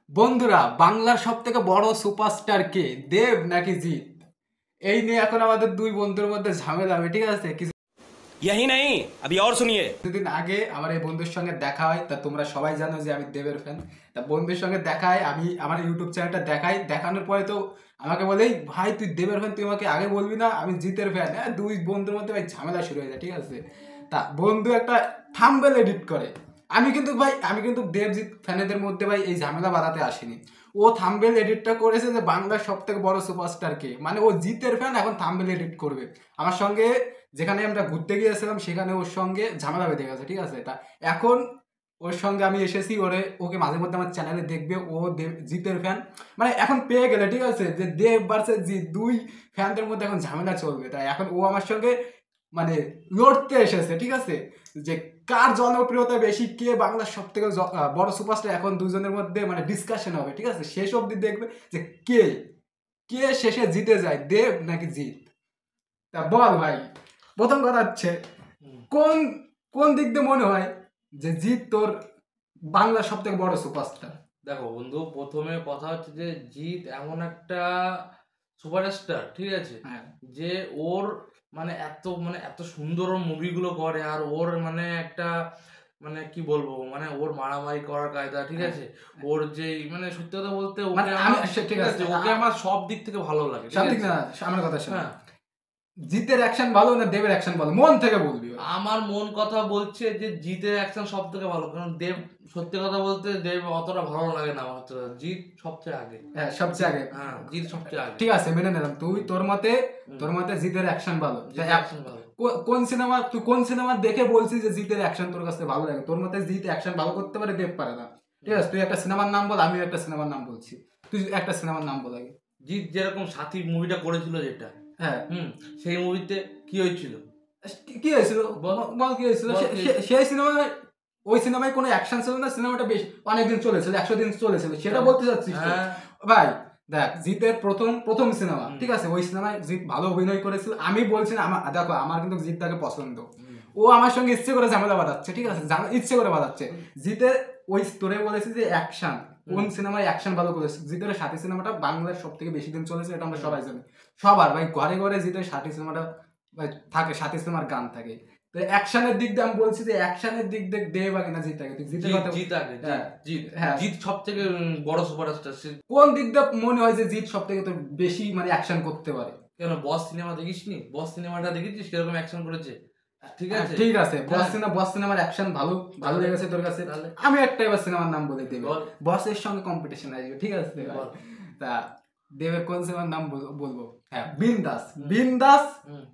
বন্ধুরা, বাংলার সবথেকে বড় সুপারস্টার কে, দেব নাকি জিৎ? এই নিয়ে এখন আমাদের দুই বন্ধুর মধ্যে ঝামেলা হবে, ঠিক আছে? यही नहीं अभी और सुनिए। কিছুদিন আগে আমার এই বন্ধুর সঙ্গে দেখা হয়, তা তোমরা সবাই জানো যে আমি দেবের ফ্যান। তা বন্ধুর সঙ্গে দেখা হয়, আমি আমার ইউটিউব চ্যানেলটা দেখাই, দেখানোর পরে তো আমাকে বলে, ভাই তুই দেবের ফ্যান, তুই আমাকে আগে বলবি না আমি জিতের ফ্যান। হ্যাঁ, দুই বন্ধুর মধ্যে ভাই ঝামেলা শুরু হয়ে যায়, ঠিক আছে? তা বন্ধু একটা থাম্বনেল এডিট করে। আমি কিন্তু দেবজিৎ ফ্যানেদের মধ্যে ভাই এই ঝামেলা বাড়াতে আসিনি। ও থাম্বনেল এডিটটা করেছে যে বাংলার সব থেকে বড় সুপারস্টার কে, মানে ও জিতের ফ্যান, এখন থাম্বনেল এডিট করবে। আমার সঙ্গে যেখানে আমরা ঘুরতে গিয়েছিলাম সেখানে ওর সঙ্গে ঝামেলা বেঁধে গেছে, ঠিক আছে? তা এখন ওর সঙ্গে আমি এসেছি, ওকে মাঝে মধ্যে আমার চ্যানেলে দেখবে, ও দেব জিতের ফ্যান। মানে এখন পেয়ে গেলে, ঠিক আছে, যে দেব ভার্সেস জিৎ, দুই ফ্যানদের মধ্যে এখন ঝামেলা চলবে। তাই এখন ও আমার সঙ্গে মানে লড়তে এসেছে, ঠিক আছে, যে কার জনপ্রিয়তা বেশি, কে বাংলার সব থেকে বড় সুপারস্টার। এখন দুজনের মধ্যে মানে ডিসকাশন হবে, ঠিক আছে? শেষ অবধি দেখবে যে কে কে শেষে জিতে যায়, দেব নাকি জিৎ। তা বল ভাই, প্রথম কথা হচ্ছে, কোন কোন দিক দিয়ে মনে হয় যে জিৎ তোর বাংলার সব থেকে বড় সুপারস্টার? দেখো বন্ধু, প্রথমে কথা হচ্ছে যে জিৎ এমন একটা সুপারস্টার, ঠিক আছে, হ্যাঁ, যে ওর এত সুন্দর মুভিগুলো করে, আর ওর মানে একটা মানে কি বলবো, মানে ওর মারামারি করার কায়দা, ঠিক আছে, ওর যে মানে সত্যি কথা বলতে মানে ওকে আমি আমার ঠিক আছে, ওকে আমার সব দিক থেকে ভালো লাগে, ঠিক সব দিক আছে? না, আমার কথা শোন, হ্যাঁ, জিতের অ্যাকশন ভালো না দেবের অ্যাকশন ভালো, মন থেকে বলবি ভাই। আমার মন কথা বলছে যে জিতের অ্যাকশন সব থেকে ভালো, কারণ দেব, সত্যি কথা বলতে দেব অতটা ভালো লাগে না আমার, জিৎ সবচেয়ে আগে। হ্যাঁ, সবচেয়ে আগে। হ্যাঁ, জিৎ সবচেয়ে আগে। ঠিক আছে, মেনে নিলাম, তোর মতে জিতের অ্যাকশন ভালো। জিতের অ্যাকশন ভালো। তুই কোন সিনেমা দেখে বলছিস যে জিতের অ্যাকশন তোর কাছে ভালো লাগে? তোর মতে জিৎ অ্যাকশন ভালো করতে পারে, দেব পারে না। ঠিক আছে, তুই একটা সিনেমার নাম বল, আমিও একটা সিনেমার নাম বলছি। তুই একটা সিনেমার নাম বল আগে। জিৎ যেরকম সাথী মুভিটা করেছিল যেটা, হ্যাঁ, সেই মুভিতে কি হয়েছিল? কি হয়েছিল বল, কি হয়েছিল? বল কি- সেই সিনেমায়, ওই সিনেমায় কোনো অ্যাকশন ছিল না, সিনেমাটা বেশ অনেকদিন চলেছিল, 100 দিন চলেছিল, সেটা বলতে চাচ্ছিস তো? হ্যাঁ। ভাই দেখ, জিতের প্রথম সিনেমা, ঠিক আছে, ওই সিনেমায় জিৎ ভালো অভিনয় করেছিল। আমি বলছি না, দেখো আমার কিন্তু জিৎ তাকে পছন্দ। ও আমার সঙ্গে ইচ্ছে করে ঝামেলা বাঁধাচ্ছে, ঠিক আছে, ইচ্ছে করে বাঁধাচ্ছে। জিতের ওই তোরে বলেছি যে অ্যাকশন, কোন সিনেমায় অ্যাকশন ভালো করেছে? জিতের সাথী সিনেমাটা বাংলার সব থেকে বেশি দিন চলেছে, এটা আমরা সবাই জানি। সবার ভাই ঘরে ঘরে জিতের সাথী সিনেমাটা ভাই থাকে, সাথী সিনেমার গান থাকে। তো অ্যাকশনের দিক দিয়ে আমি বলছি যে অ্যাকশনের দিক দিয়ে দেব আগে না জিৎ আগে? জিতের কথা, জিৎ আগে। হ্যাঁ, জিৎ হ্যাঁ, জিৎ সব থেকে বড় সুপারস্টার। কোন দিক দিয়ে মনে হয় যে জিৎ সব থেকে তোর বেশি মানে অ্যাকশন করতে পারে? কেন, বস সিনেমা দেখিসনি? বস সিনেমাটা দেখেছিস কিরকম অ্যাকশন করেছে? ঠিক আছে, ঠিক আছে, হ্যাঁ। বস সিনেমার অ্যাকশন ভালো লেগেছে তোর কাছে। তাহলে? আমি একটা এবার সিনেমার নাম বলে দেব, বল। বসের সঙ্গে কম্পিটিশন আসবে, ঠিক আছে ভাই? বল। তা দেবের কোন সিনেমার নাম বলবো? হ্যাঁ, বিন্দাস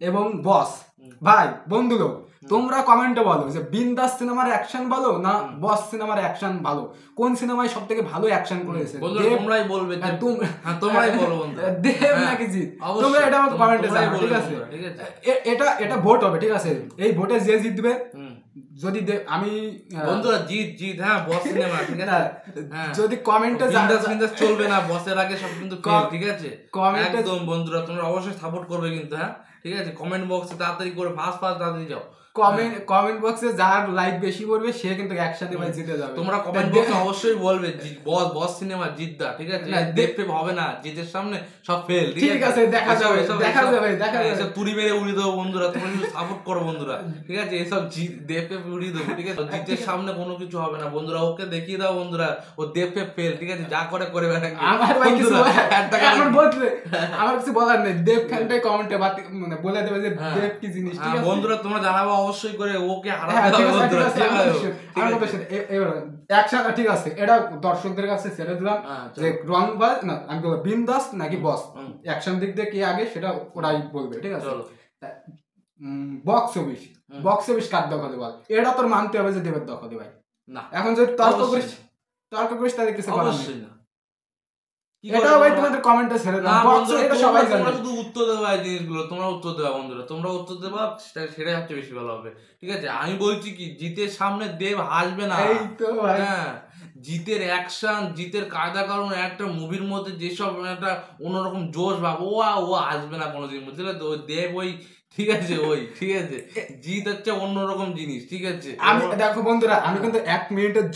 এবং বস। ভাই বন্ধু লোক, তোমরা কমেন্টে বলো যে বিন্দাস সিনেমার অ্যাকশন ভালো না বস সিনেমার অ্যাকশন ভালো? কোন সিনেমায় সব থেকে ভালো অ্যাকশন করেছে? বন্ধুরা তোমরাই বলবে যে তোমরাই বলো বন্ধুরা, দেব নাকি জিৎ? তোমরা এটা আমাকে কমেন্টে জানাও, ঠিক আছে? ঠিক আছে, এটা ভোট হবে, ঠিক আছে? এই ভোটে যে জিতবে, যদি আমি বন্ধুরা জিৎ, হ্যাঁ, বস সিনেমা, ঠিক আছে, হ্যাঁ, যদি কমেন্টে বিন্দাস চলবে না, বসের আগে সব কিন্তু ঠিক আছে, একদম বন্ধুরা তোমরা অবশ্যই সাপোর্ট করবে কিন্তু, হ্যাঁ, ঠিক আছে, কমেন্ট বক্সে তাড়াতাড়ি করে ফাস্ট তাড়াতাড়ি যাও। কমেন্ট বক্সে যার লাইক বেশি করবে সে কিন্তু একসাথে ভাই জিতে যাবে। তোমরা কমেন্ট বক্সে অবশ্যই বলবে বস সিনেমা জিতদা, ঠিক আছে, দেখতে হবে না, জিতের সামনে সব ফেল, ঠিক আছে, দেখা যাবে এসব তুড়ি মেরে উড়িয়ে দেবো বন্ধুরা, তোমরা কিন্তু সাপোর্ট করো বন্ধুরা, ঠিক আছে, এসব দেবকে উড়িয়ে দেবো, ঠিক আছে, জিতের সামনে কোনো কিছু হবে না বন্ধুরা, ওকে দেখিয়ে দাও বন্ধুরা, ও দেবকে ফেল, ঠিক আছে, যা করে বেড়াকে। আমার কিছু বলার নেই, দেব ফ্যানটাই কমেন্টে মানে বলে দেবে যে দেব কি জিনিস, ঠিক আছে বন্ধুরা, তোমরা জানাবো অবশ্যই করে, ওকে হারাতে হবে বন্ধুরা, ঠিক আছে, এটা দর্শকদের কাছে ছেড়ে দিলাম যে রং বা না, আমি বলবো বিন্দাস নাকি বস, অ্যাকশন দিক দিয়ে কে আগে সেটা ওরাই বলবে, ঠিক আছে? বক্স অফিস কার দখলে বল? এটা তোর মানতে হবে যে দেবের দখলে ভাই। না, এখন যদি তর্ক করিস তাদের কিছু করার নেই। না, এটাও ভাই তোমাদের কমেন্টে ছেড়ে দাও, বক্স এটা সবাই জানে। তোমরা শুধু উত্তর দেবা এই জিনিসগুলো, তোমরা উত্তর দেবা বন্ধুরা, তোমরা উত্তর দেবা, সেটাই হচ্ছে বেশি ভালো হবে, ঠিক আছে? আমি বলছি কি, জিতের সামনে দেব আসবে না, এই তো ভাই, হ্যাঁ, জিতের অ্যাকশন, জিতের কায়দা, কারণ একটা মুভির মধ্যে যেসব একটা অন্যরকম জোশ ভাব, ও আসবে না কোনোদিন, বুঝলে তো? দেব ওই ঠিক আছে ওই ঠিক আছে, জিত হচ্ছে অন্যরকম জিনিস, ঠিক আছে। আমি দেখো বন্ধুরা, আমি কিন্তু 1 মিনিটের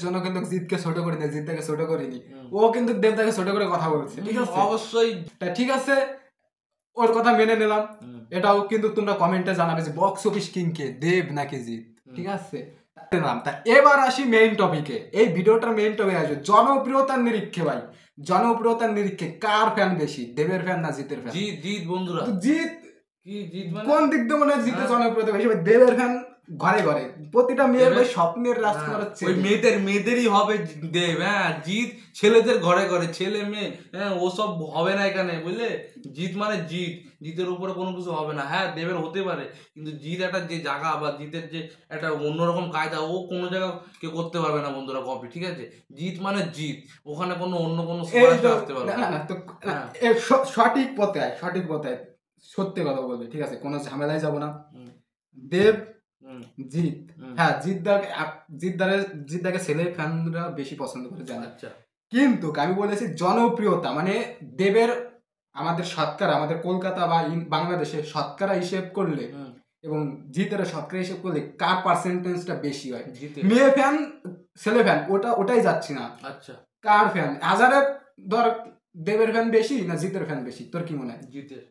জন্য কিন্তু জিতকে ছোট করে দিই, জিতটাকে ছোট করিনি। ও কিন্তু দেবদাকে ছোট করে কথা বলছে, ঠিক আছে। অবশ্যই তা ঠিক আছে, ওর কথা মেনে নিলাম। এটাও কিন্তু তোমরা কমেন্টে জানাবে যে বক্স অফিস কিং কে, দেব নাকি জিত, ঠিক আছে। তা এবার আসি মেইন টপিকে। এই ভিডিওটার মেইন টপিক আসবে জনপ্রিয়তার নিরীক্ষে। ভাই জনপ্রিয়তার নিরীক্ষে কার ফ্যান বেশি, দেবের ফ্যান না জিতের ফ্যান? জিত জিত বন্ধুরা। তো জিত কি জিত মানে কোন দিক দিয়ে মনে হয় জিতে জনপ্রিয়তা বেশি? ভাই দেবের ফ্যান ঘরে ঘরে, প্রতিটা মেয়ের ভাই স্বপ্নের রাজকুমার হচ্ছে। ওই মেয়েদেরই হবে দেব। হ্যাঁ, জিত ছেলেদের ঘরে ঘরে, ছেলে মেয়ে হ্যাঁ ওসব হবে না এখানে, বুঝলে। জিত মানে জিত, জিতের উপরে কোনো কিছু হবে না। হ্যাঁ দেবের হতে পারে, কিন্তু জিত একটা যে জায়গা বা জিতের যে একটা অন্যরকম কায়দা, ও কোনো জায়গা কেউ করতে পারবে না বন্ধুরা কপি, ঠিক আছে। জিত মানে জিত, ওখানে কোনো অন্য কোনো সুপারস্টার আসতে পারবে না না তো সঠিক পথে আয়, সঠিক পথে আয়, সত্যি কথা বলবে, ঠিক আছে, কোনো ঝামেলায় যাব না। দেব জিত, হ্যাঁ জিদ্দাকে ছেলে ফ্যানরা বেশি পছন্দ করে, জানে। আচ্ছা, কিন্তু আমি বলেছি জনপ্রিয়তা মানে দেবের আমাদের শতকরা, আমাদের কলকাতা বা বাংলাদেশে শতকরা হিসেব করলে এবং জিতের শতকরা হিসেব করলে কার পার্সেন্টেজটা বেশি হয়? মেয়ে ফ্যান ছেলে ফ্যান ওটাই যাচ্ছি না। আচ্ছা, কার ফ্যান হাজারে ধর, দেবের ফ্যান বেশি না জিতের ফ্যান বেশি? তোর কি মনে হয়? জিতের।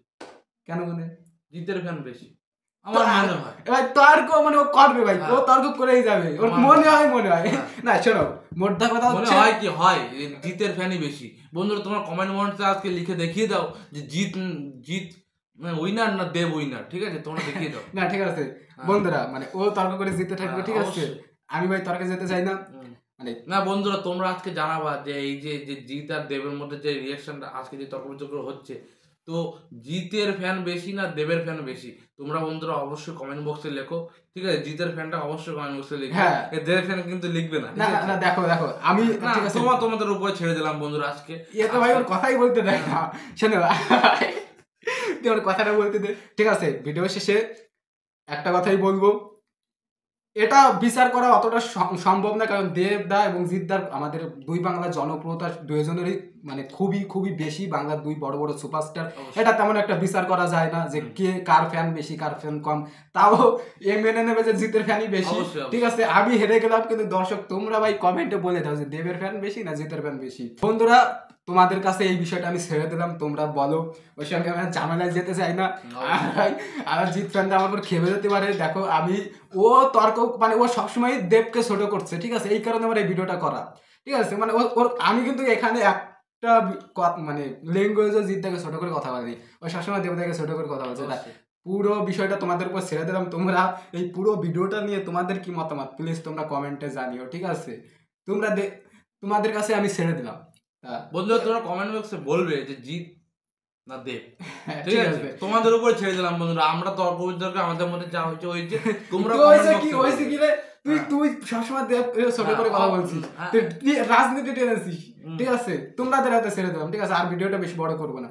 কেন মনে হয়? জিতের ফ্যান বেশি আমার মনে হয়। এবার তর্ক মানে ও করবে ভাই, ও তর্ক করেই যাবে, ওর মনে হয় না। শোনো, মোদ্দা কথা মনে হচ্ছে হয় কি হয় জিতের ফ্যানই বেশি। বন্ধুরা তোমরা কমেন্ট বক্সে আজকে লিখে দেখিয়ে দাও যে জিত উইনার না দেব উইনার, ঠিক আছে, তোমরা দেখিয়ে দাও। না ঠিক আছে বন্ধুরা, মানে ও তর্ক করে জিতে থাকবে, ঠিক আছে। আমি ভাই তর্কে যেতে চাই না, মানে না বন্ধুরা তোমরা আজকে জানাবা যে এই যে জিত আর দেবের মধ্যে যে রিয়াকশনটা আজকে যে তর্ক বিতর্ক হচ্ছে, তো জিতের ফ্যান বেশি না দেবের ফ্যান বেশি? তোমরা বন্ধুরা অবশ্যই কমেন্ট বক্সে লেখো, ঠিক আছে। জিতের ফ্যানটা অবশ্যই কমেন্ট বক্সে লিখবে, হ্যাঁ। দেবের ফ্যান কিন্তু লিখবে না, না না দেখো আমি ঠিক আছে, তোমাদের উপরে ছেড়ে দিলাম বন্ধুরা আজকে। এ তো ভাই ওর কথাই বলতে দেয় না, শোনো তুই ওর কথাটা বলতে দে, ঠিক আছে। ভিডিও শেষে একটা কথাই বলবো, এটা বিচার করা অতটা সম্ভব না, কারণ দেবদা এবং জিদ্দার আমাদের দুই বাংলার জনপ্রিয়তা দুইজনেরই মানে খুবই খুবই বেশি, বাংলার দুই বড় বড় সুপারস্টার। এটা তেমন একটা বিচার করা যায় না যে কে কার ফ্যান বেশি কার ফ্যান কম। তাও এ মেনে নেবে যে জিতের ফ্যানই বেশি, ঠিক আছে। আমি হেরে গেলাম, কিন্তু দর্শক তোমরা ভাই কমেন্টে বলে দাও যে দেবের ফ্যান বেশি না জিতের ফ্যান বেশি। বন্ধুরা তোমাদের কাছে এই বিষয়টা আমি ছেড়ে দিলাম, তোমরা বলো। ওই সঙ্গে আমি ঝামেলায় যেতে চাই না, আমার জিত ফ্যানটা আমার উপর খেপে যেতে পারে। দেখো আমি ও তর্ক মানে ও সবসময় দেবকে ছোট করছে, ঠিক আছে, এই কারণে আমার এই ভিডিওটা করা, ঠিক আছে। মানে ওর আমি কিন্তু এখানে একটা মানে ল্যাঙ্গুয়েজে জিতটাকে ছোট করে কথা বলি, ও সবসময় দেবদাকে ছোট করে কথা বলছে। পুরো বিষয়টা তোমাদের উপর ছেড়ে দিলাম, তোমরা এই পুরো ভিডিওটা নিয়ে তোমাদের কি মতামত প্লিজ তোমরা কমেন্টে জানিও, ঠিক আছে। তোমাদের কাছে আমি ছেড়ে দিলাম। বন্ধুরা তোমরা কমেন্ট বক্সে বলবে যে জিত না দেব, ঠিক আছে, তোমাদের উপর ছেড়ে দিলাম বন্ধুরা। আমরা তর্ক বিতর্ক আমাদের মধ্যে যা হয়েছে তোমরা কি হয়েছে কি রে, তুই সবসময় দেব ছোট করে কথা বলছিস, তুই রাজনীতি টেনেছিস, ঠিক আছে। তোমাদের হাতে ছেড়ে দিলাম, ঠিক আছে। আর ভিডিওটা বেশি বড় করবো না।